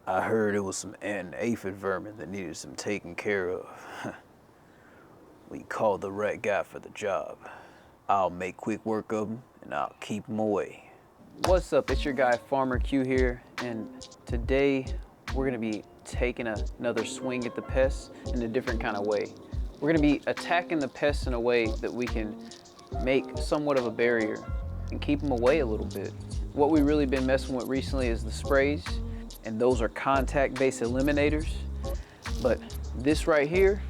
I heard it was some ant and aphid vermin that needed some taking care of. We called the right guy for the job. I'll make quick work of them, and I'll keep them away. What's up? It's your guy Farmer Q here, and today we're gonna be taking another swing at the pests in a different kind of way. We're gonna be attacking the pests in a way that we can make somewhat of a barrier and keep them away a little bit. What we've really been messing with recently is the sprays, and those are contact-based eliminators. But this right here,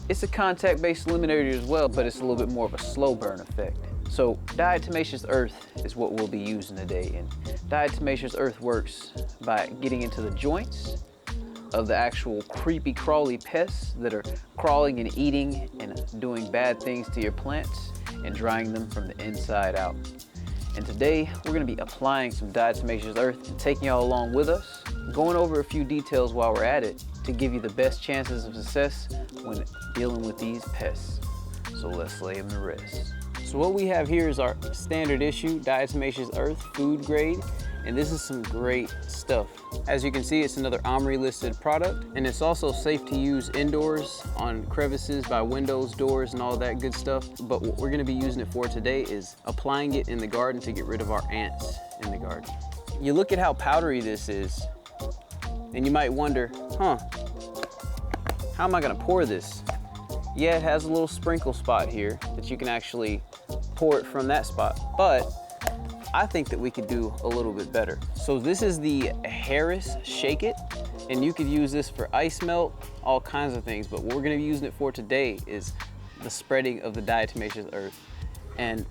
it's a contact-based eliminator as well, but it's a little bit more of a slow burn effect. So Diatomaceous Earth is what we'll be using today, and Diatomaceous Earth works by getting into the joints of the actual creepy crawly pests that are crawling and eating and doing bad things to your plants and drying them from the inside out. And today we're going to be applying some Diatomaceous Earth and taking y'all along with us, going over a few details while we're at it to give you the best chances of success when dealing with these pests. So let's lay them to rest. So what we have here is our standard issue Diatomaceous Earth food grade, and this is some great stuff. As you can see, it's another OMRI listed product, and it's also safe to use indoors on crevices by windows, doors, and all that good stuff. But what we're gonna be using it for today is applying it in the garden to get rid of our ants in the garden. You look at how powdery this is, and you might wonder, how am I gonna pour this? Yeah, it has a little sprinkle spot here that you can actually pour it from that spot, but I think that we could do a little bit better. So this is the Harris Shake It, and you could use this for ice melt, all kinds of things, but what we're gonna be using it for today is the spreading of the Diatomaceous Earth. And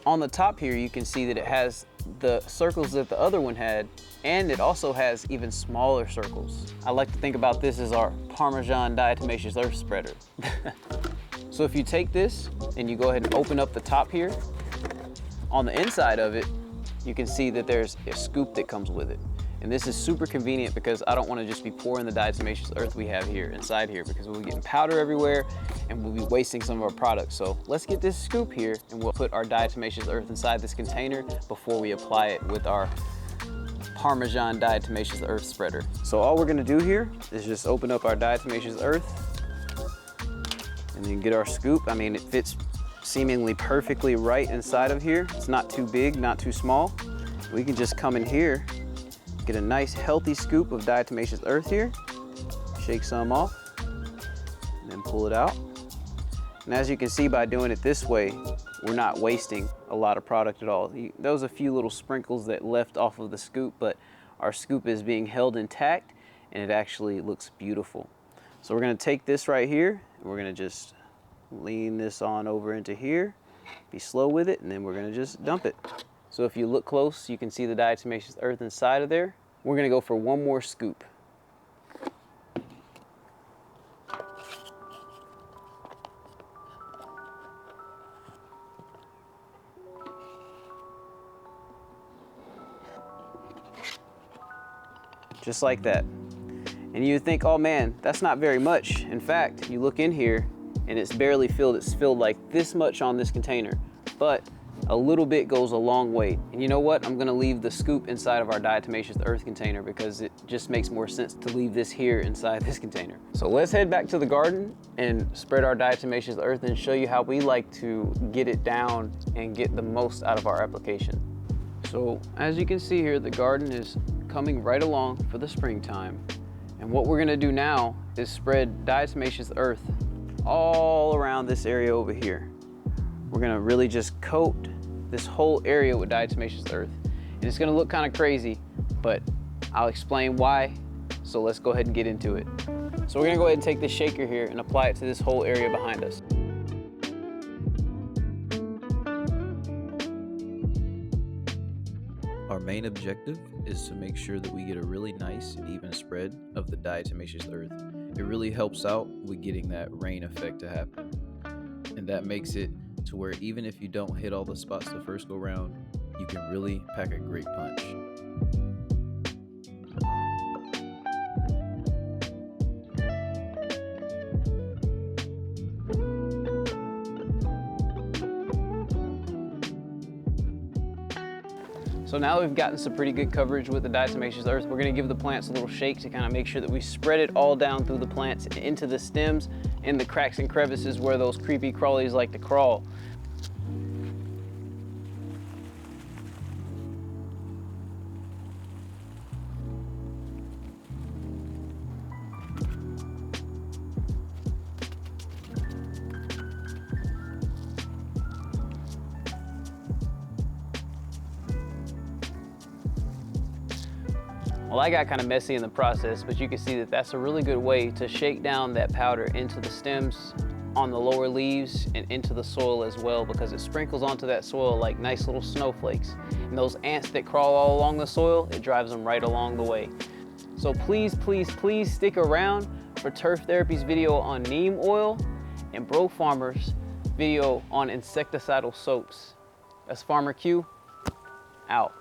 on the top here, you can see that it has the circles that the other one had, and it also has even smaller circles. I like to think about this as our Parmesan Diatomaceous Earth spreader. So if you take this and you go ahead and open up the top here, on the inside of it, you can see that there's a scoop that comes with it. And this is super convenient because I don't want to just be pouring the Diatomaceous Earth we have here inside here, because we'll be getting powder everywhere and we'll be wasting some of our products. So let's get this scoop here and we'll put our Diatomaceous Earth inside this container before we apply it with our Parmesan Diatomaceous Earth spreader. So all we're gonna do here is just open up our Diatomaceous Earth and then get our scoop. I mean, it fits seemingly perfectly right inside of here. It's not too big, not too small. We can just come in here, get a nice healthy scoop of Diatomaceous Earth here, shake some off, and then pull it out. And as you can see, by doing it this way, we're not wasting a lot of product at all. There was a few little sprinkles that left off of the scoop, but our scoop is being held intact and it actually looks beautiful. So we're gonna take this right here and we're gonna just lean this on over into here, be slow with it, and then we're gonna just dump it. So if you look close, you can see the Diatomaceous Earth inside of there. We're gonna go for one more scoop. Just like that. And you think, oh man, that's not very much. In fact, you look in here and it's barely filled. It's filled like this much on this container, but a little bit goes a long way. And you know what? I'm gonna leave the scoop inside of our Diatomaceous Earth container because it just makes more sense to leave this here inside this container. So let's head back to the garden and spread our Diatomaceous Earth and show you how we like to get it down and get the most out of our application. So as you can see here, the garden is coming right along for the springtime. And what we're gonna do now is spread Diatomaceous Earth all around this area over here. We're gonna really just coat this whole area with Diatomaceous Earth. And it's gonna look kind of crazy, but I'll explain why. So let's go ahead and get into it. So we're gonna go ahead and take this shaker here and apply it to this whole area behind us. Our main objective is to make sure that we get a really nice, even spread of the Diatomaceous Earth. It really helps out with getting that rain effect to happen. And that makes it to where even if you don't hit all the spots the first go round, you can really pack a great punch. So now we've gotten some pretty good coverage with the Diatomaceous Earth. We're gonna give the plants a little shake to kind of make sure that we spread it all down through the plants into the stems and the cracks and crevices where those creepy crawlies like to crawl. Well, I got kind of messy in the process, but you can see that that's a really good way to shake down that powder into the stems, on the lower leaves, and into the soil as well, because it sprinkles onto that soil like nice little snowflakes. And those ants that crawl all along the soil, it drives them right along the way. So please, please, please stick around for Turf Therapy's video on neem oil and Bro Farmer's video on insecticidal soaps. That's Farmer Q, out.